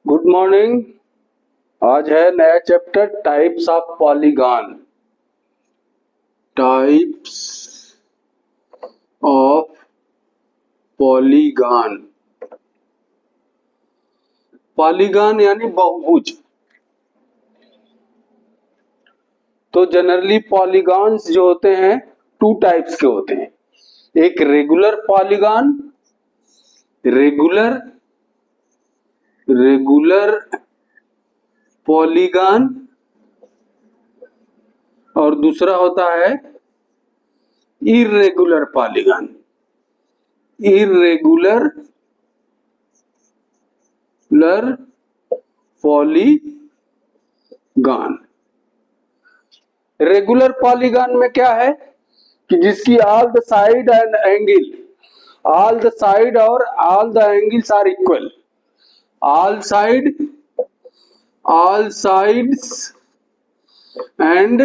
Good morning. आज है नया chapter types of polygon. Types of polygon. Polygon यानी बहुभुज। तो जनरली पॉलीगॉन्स जो होते हैं टू टाइप्स के होते हैं। एक रेगुलर पॉलीगॉन, रेगुलर पॉलीगॉन, और दूसरा होता है irregular polygon. Irregular polygon. Regular polygon में क्या है कि जिसकी all the side and angle, all the side और all the angles are equal. All sides and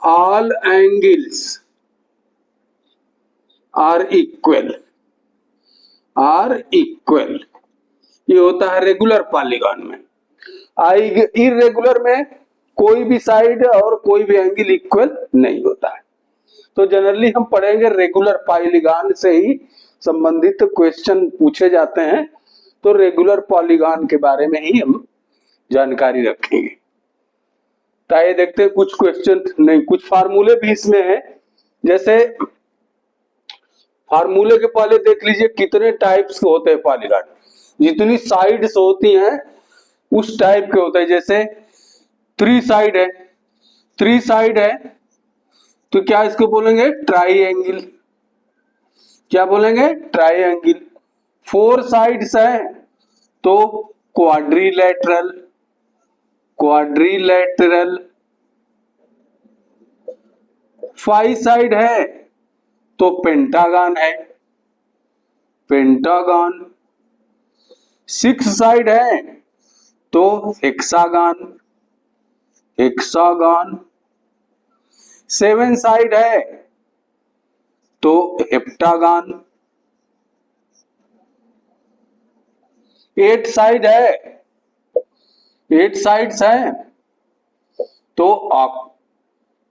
all angles are equal. ये होता है रेगुलर पॉलीगॉन में। इर्रेगुलर में कोई भी साइड और कोई भी एंगल इक्वल नहीं होता है। तो जनरली हम पढ़ेंगे रेगुलर पॉलीगॉन से ही संबंधित क्वेश्चन पूछे जाते हैं। तो रेगुलर पॉलीगॉन के बारे में ही हम जानकारी रखेंगे। तो आइए देखते हैं कुछ क्वेश्चन, नहीं कुछ फार्मूले भी इसमें हैं। जैसे फार्मूले के पहले देख लीजिए कितने टाइप्स के होते हैं पॉलीगॉन। जितनी साइड्स होती हैं उस टाइप के होते हैं। जैसे थ्री साइड है तो क्या इसको बोलेंगे ट्राइएंगल। क्या बोलेंगे ट्राइएंगल। फोर साइड्स है तो क्वाड्रिलेटरल। फाइव साइड है तो पेंटागन है, पेंटागन। सिक्स साइड है तो हेक्सागन। सेवन साइड है तो हेप्टागन। एट साइड्स है तो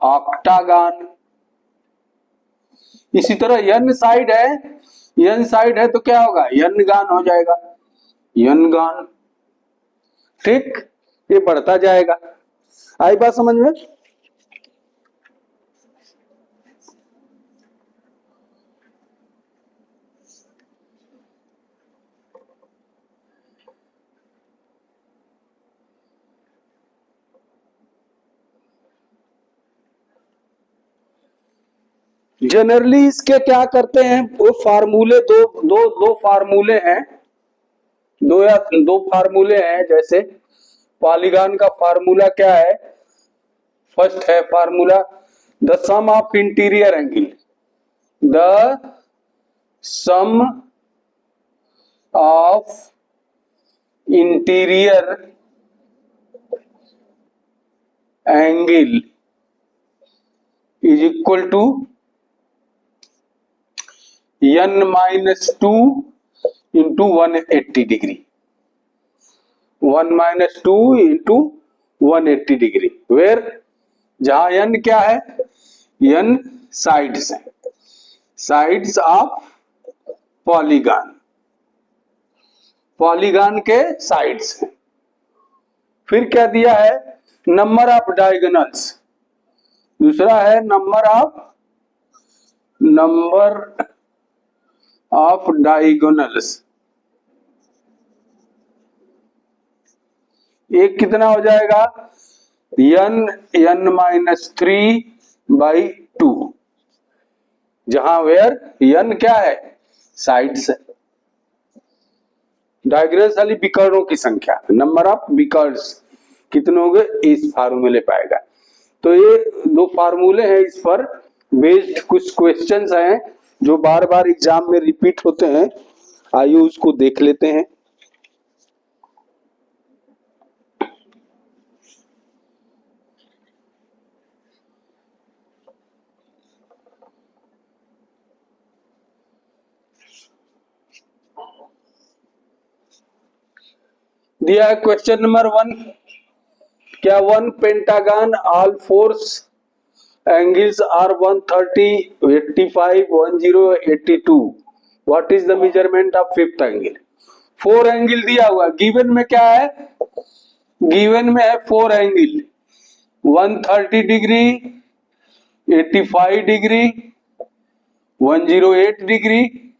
ऑक्टागन। इसी तरह एन साइड है तो क्या होगा, एनगान हो जाएगा, एनगान। ठीक, ये बढ़ता जाएगा। आई बात समझ में? जनरली इसके क्या करते हैं, वो फार्मूले दो फार्मूले हैं, दो फार्मूले हैं। जैसे पॉलीगॉन का फार्मूला क्या है, फर्स्ट है formula the sum of interior angle. The sum of interior angle is equal to n-2 into 180 degree. 1-2 into 180 degree. Where जहां n क्या है, n साइड्स है, साइड्स ऑफ पॉलीगॉन के साइड्स है। फिर क्या दिया है, नंबर ऑफ डायगोनल्स। दूसरा है नंबर ऑफ डायगोनल्स। एक कितना हो जाएगा, n-3/2, जहां वेयर n क्या है, साइड्स है। डायगोनल्स वाली विकर्णों की संख्या, नंबर ऑफ विकर्ण्स कितने होंगे, इस फार्मूले पाएगा। तो ये दो फार्मूले हैं, इस पर बेस्ड कुछ क्वेश्चंस हैं जो बार बार एग्जाम में रिपीट होते हैं। आइए उसको देख लेते हैं। दिया है क्वेश्चन नंबर 1, क्या one pentagon all fours angles are 130, 85, 10, 82, what is the measurement of fifth angle. 4 angle दिया हुआ, गिवन में क्या है, गिवन में है 4 एंगल, 130 डिग्री, 85 डिग्री, 108 डिग्री,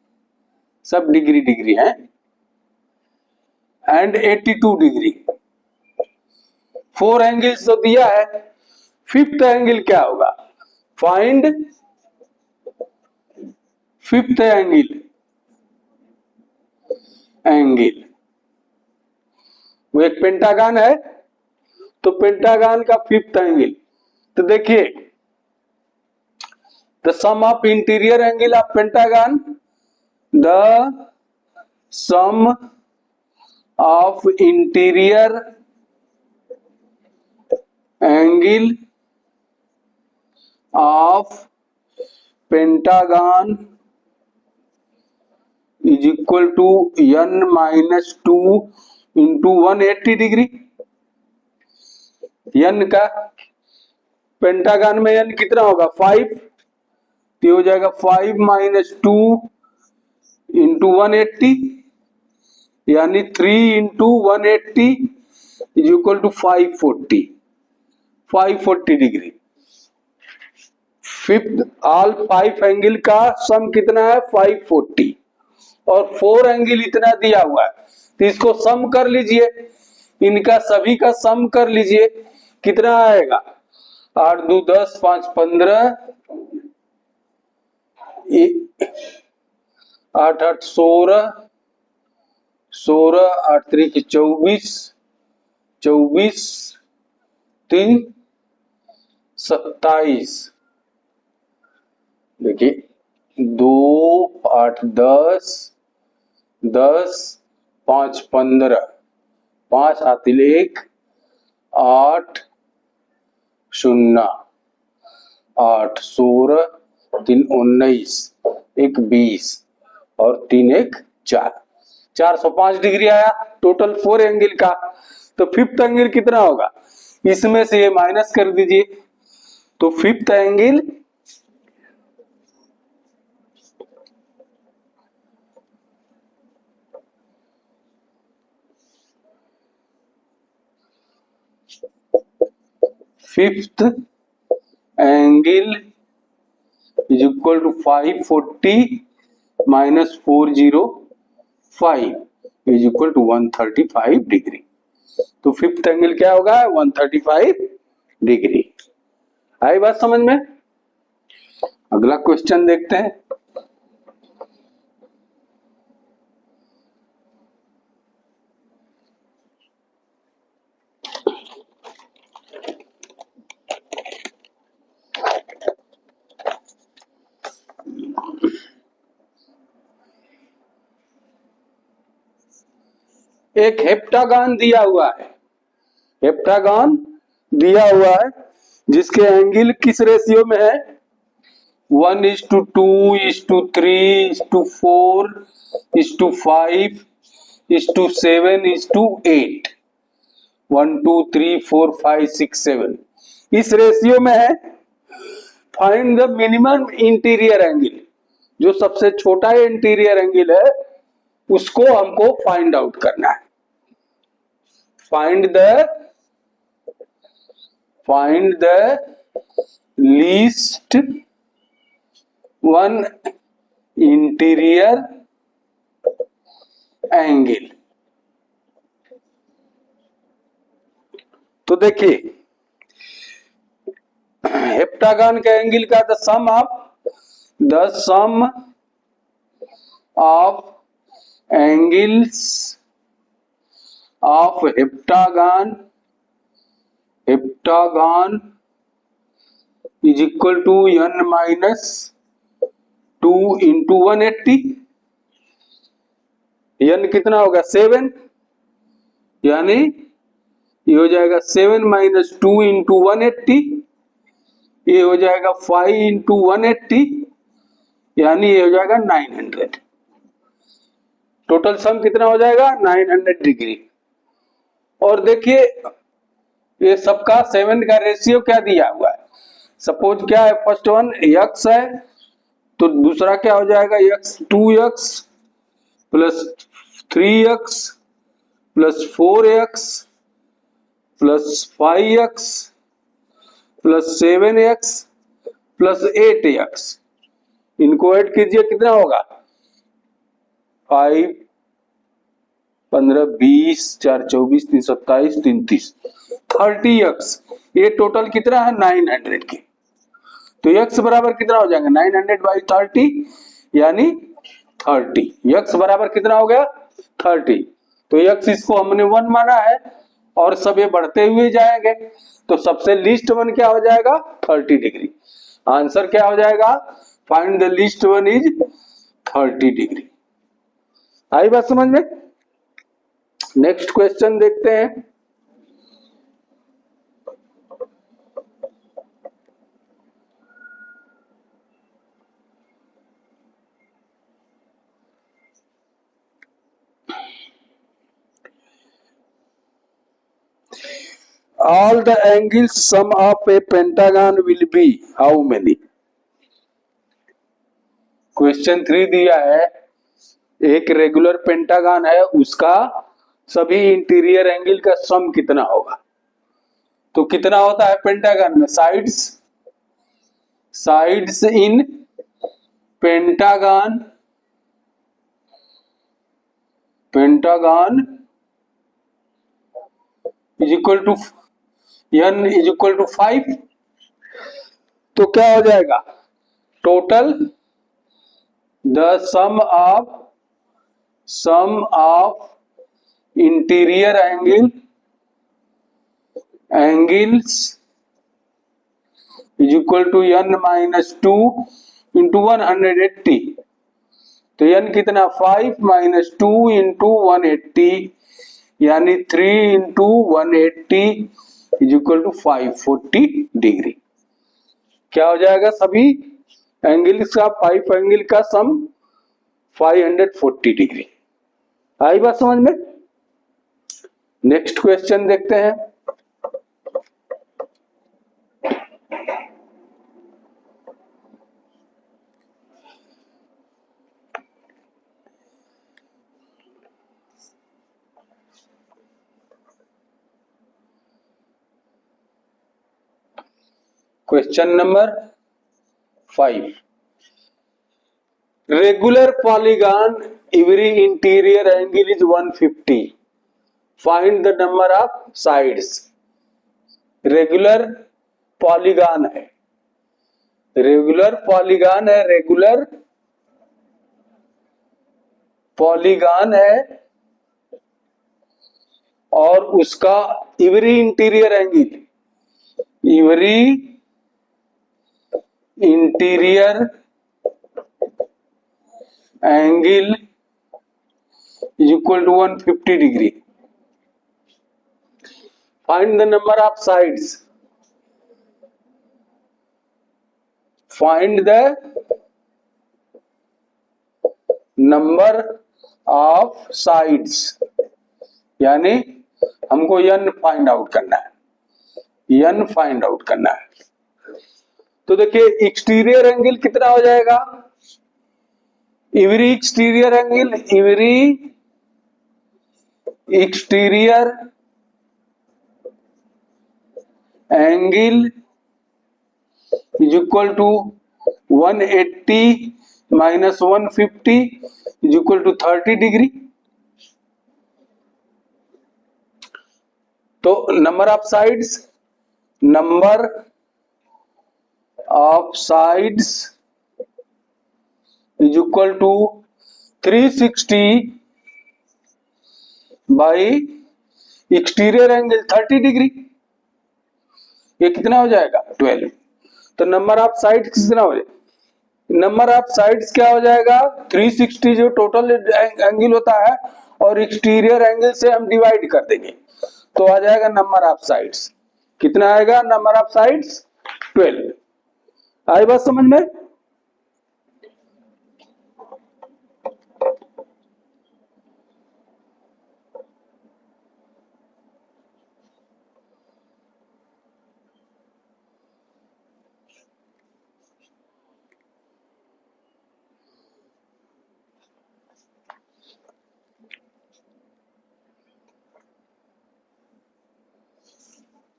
सब डिग्री डिग्री है, एंड 82 डिग्री। 4 एंगल्स तो दिया है, फिफ्थ एंगल क्या होगा, फाइंड फिफ्थ एंगल। वो एक पेंटागन है, तो पेंटागन का फिफ्थ एंगल, तो देखिए the sum of interior angle of pentagon, the sum of interior angle of pentagon is equal to n minus 2 into 180 degree. n का पेंटागन में n कितना होगा 5, तो हो जाएगा 5 minus 2 into 180, यानी 3 into 180 is equal to 540 degree. Fifth all 5 angle का सम कितना है 540, और 4 एंगल इतना दिया हुआ है, तो इसको सम कर लीजिए, इनका सभी का सम कर लीजिए, कितना आएगा 8 2 10 5 15, 8 8 16, 16 8 3 24, 24 3 27, देखिए 2 8 10 10 5 15, 5 हाथिल 1 8 0 8 16 3 19 1 20 और 3 1 4, 405 डिग्री आया टोटल 4 एंगल का। तो फिफ्थ एंगल कितना होगा, इसमें से ये माइनस कर दीजिए, तो fifth angle fifth angle is equal to 540 minus 405 is equal to 135 degree. तो फिफ्थ एंगल क्या होगा 135 डिग्री। आई बात समझ में। अगला क्वेश्चन देखते हैं। एक हेप्टागन दिया हुआ है, हेप्टागन दिया हुआ है जिसके एंगल किस रेशियो में है 1:2:4:4:5:7:8 1 2 3 4 5 6 7 इस रेशियो में है। Find the minimum interior angle, जो सबसे छोटा इंटीरियर एंगल है उसको हमको फाइंड आउट करना है। Find the least one interior angle. तो देखिए हेप्टागन का एंगल का the sum of angles of heptagon is equal to n minus 2 into 180। n कितना होगा 7, यानी ये हो जाएगा 7 माइनस 2 इंटू 180, ये हो जाएगा 5 इंटू 180, यानी ये हो जाएगा 900। टोटल सम कितना हो जाएगा 900 डिग्री। और देखिए ये सबका 7 का रेशियो क्या दिया हुआ है। सपोज क्या है, फर्स्ट वन x है तो दूसरा क्या हो जाएगा x 2x plus 3x plus 4x plus 5x plus 7x plus 8x। इनको ऐड कीजिए कितना होगा 5 15 20 4 24 3 27 3 30 30x। ये टोटल कितना है 900 की। तो x बराबर कितना हो जाएगा 900 बाई 30 यानी 30। x बराबर कितना हो गया 30। तो x इसको हमने 1 माना है और सब ये बढ़ते हुए जाएंगे तो सबसे लीस्ट वन क्या हो जाएगा 30 डिग्री। आंसर क्या हो जाएगा find the least one is 30 degree. आई बात समझ में। नेक्स्ट क्वेश्चन देखते हैं। All the angles sum of a pentagon will be how many? Question 3 दिया है, एक रेगुलर पेंटागन है उसका सभी इंटीरियर एंगल का सम कितना होगा। तो कितना होता है पेंटागन में sides in pentagon is equal to n is equal to 5। तो क्या हो जाएगा total the sum of interior angles is equal to n minus 2 into 180। तो n कितना 5 माइनस 2 इंटू 180 यानी 3 into 180 is equal to 540 degree. क्या हो जाएगा सभी एंगल्स का 5 एंगल का सम 540 डिग्री। आई बात समझ में। नेक्स्ट क्वेश्चन देखते हैं। Question number 5। Regular polygon every interior angle is 150। Find the number of sides. Regular polygon है रेगुलर पॉलीगॉन है और उसका every interior angle is equal to 150 degree. Find the number of sides. Find the number of sides. यानी हमको n find out करना है। तो देखिए एक्सटीरियर एंगल कितना हो जाएगा every exterior angle is equal to 180 minus 150 is equal to 30 degree. तो number of sides is equal to 360 by exterior angle 30 degree. ये कितना हो जाएगा 12। तो नंबर ऑफ साइड्स कितना हो जाएगा नंबर ऑफ साइड्स क्या हो जाएगा 360 जो टोटल एंगल होता है और एक्सटीरियर एंगल से हम डिवाइड कर देंगे तो आ जाएगा नंबर ऑफ साइड्स। कितना आएगा नंबर ऑफ साइड्स 12। आई बात समझ में।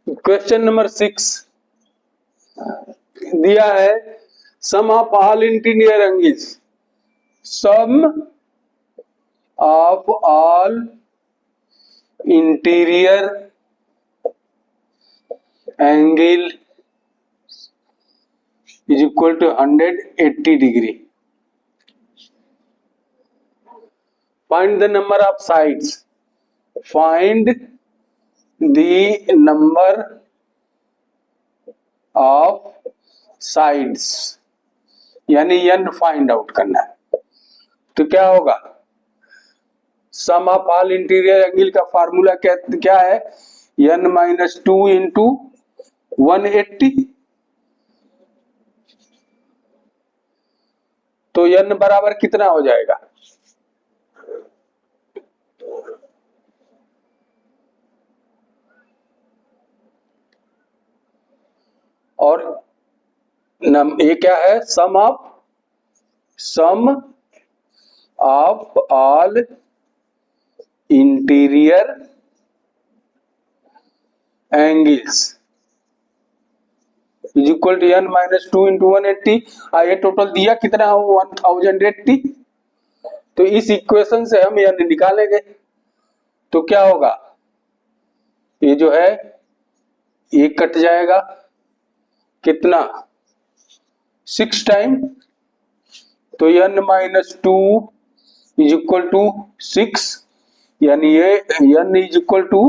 क्वेश्चन नंबर 6 दिया है, sum of all interior angles, sum of all interior angle is equal to 180 degree. Find the number of sides, find the number of sides, यानी n find out करना है। तो क्या होगा, sum of all interior angle का formula क्या है, n minus 2 into 180। तो n बराबर कितना हो जाएगा, और ये क्या है, sum of all interior angles is equal to n minus 2 into 180। ये टोटल दिया कितना हो, 1080। तो इस इक्वेशन से हम n निकालेंगे। तो क्या होगा, ये जो है ये कट जाएगा, कितना 6 टाइम। तो n minus 2 is equal to 6, यानी ये n is equal to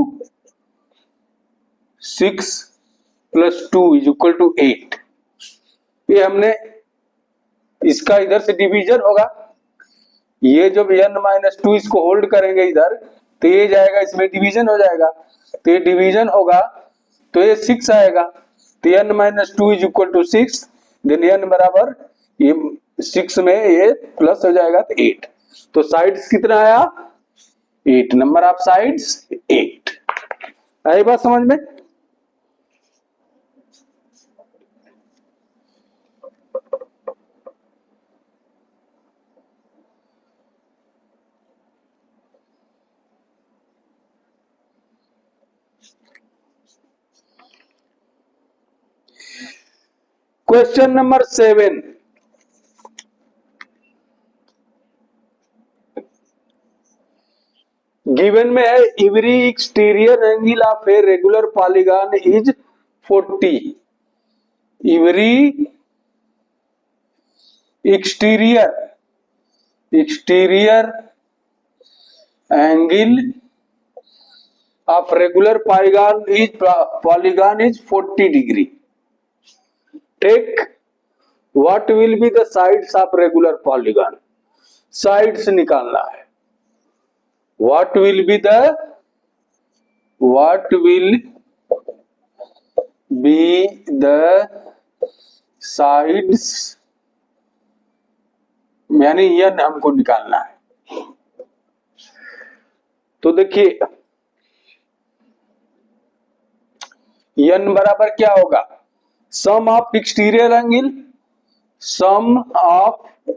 6 plus 2 is equal to 8। ये हमने इसका इधर से डिवीजन होगा, ये जब n माइनस 2 इसको होल्ड करेंगे इधर, तो ये जाएगा इसमें डिवीजन हो जाएगा, तो ये डिवीजन होगा तो ये 6 आएगा। तो n minus 2 is equal to 6, then n बराबर ये 6 में ये प्लस हो जाएगा तो 8। तो साइड्स कितना आया, 8, नंबर ऑफ साइड्स 8। आई बात समझ में। क्वेश्चन नंबर 7, गिवन में है every exterior angle of a regular polygon is 40। Every exterior angle of regular polygon is 40 degree. Take what will be the sides of regular polygon, sides निकालना है। What will be the sides, यानी n हमको निकालना है। तो देखिए n बराबर क्या होगा, sum of exterior angle, sum of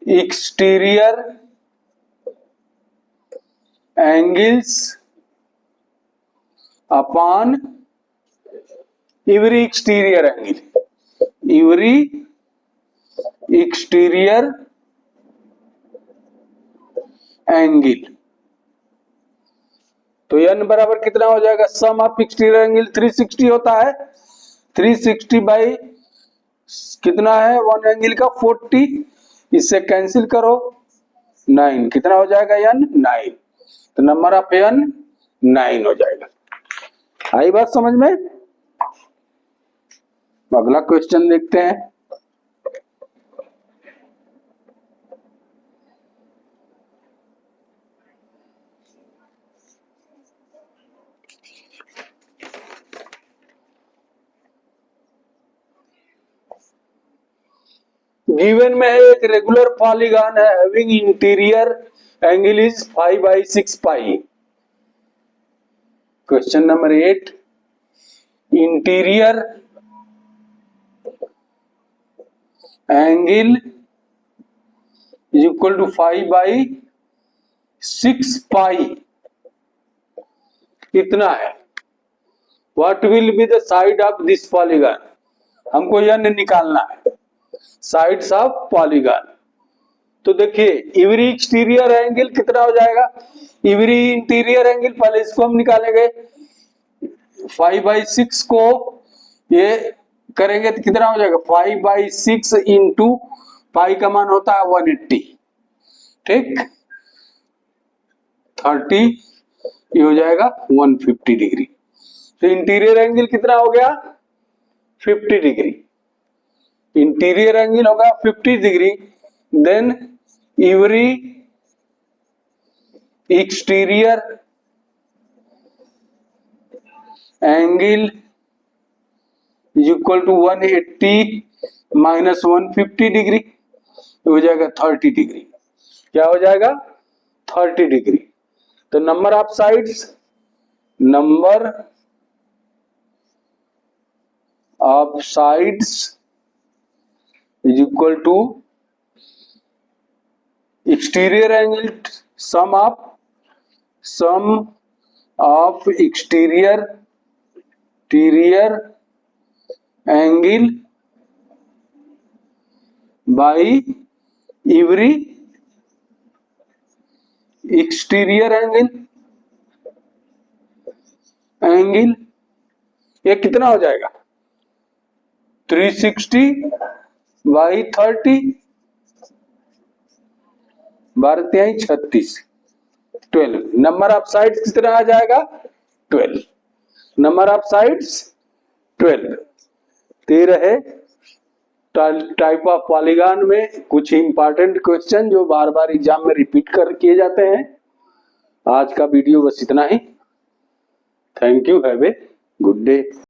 exterior angles upon every exterior angle, every exterior angle. तो n बराबर कितना हो जाएगा, सम ऑफ एक्सटीरियर एंगल 360 होता है, 360 बाई कितना है, वन एंगल का 40, इससे कैंसिल करो 9, कितना हो जाएगा n 9। तो नंबर ऑफ n 9 हो जाएगा। आई बात समझ में। अगला क्वेश्चन देखते हैं। गिवन में है एक रेगुलर पॉलीगॉन है having interior angle is 5/6 pi. Question number 8, interior angle is equal to 5/6 pi, कितना है। What will be the side of this polygon, हमको यह निकालना है साइड्स ऑफ पॉलीगन। तो देखिए एवरी एक्सटीरियर एंगल कितना हो जाएगा, एवरी इंटीरियर एंगल, पहले इसको हम निकालेंगे 5/6 को ये करेंगे तो कितना हो जाएगा 5/6 इंटू पाई का मान होता है 180, ठीक 30, ये हो जाएगा 150 डिग्री। तो इंटीरियर एंगल कितना हो गया 50 डिग्री, इंटीरियर एंगल होगा 50 degree, then every exterior angle is equal to 180 minus 150 degree, हो जाएगा 30 डिग्री। क्या हो जाएगा 30 डिग्री। तो number of sides is equal to exterior angle sum of exterior angle by every exterior angle, ये कितना हो जाएगा 360/30, 12×36, 12। नंबर ऑफ साइड्स कितना आ जाएगा 12, नंबर ऑफ साइड्स 12। ते रहे टाइप ऑफ पॉलीगन में कुछ इंपॉर्टेंट क्वेश्चन जो बार बार एग्जाम में रिपीट कर किए जाते हैं। आज का वीडियो बस इतना ही। Thank you, have a good day.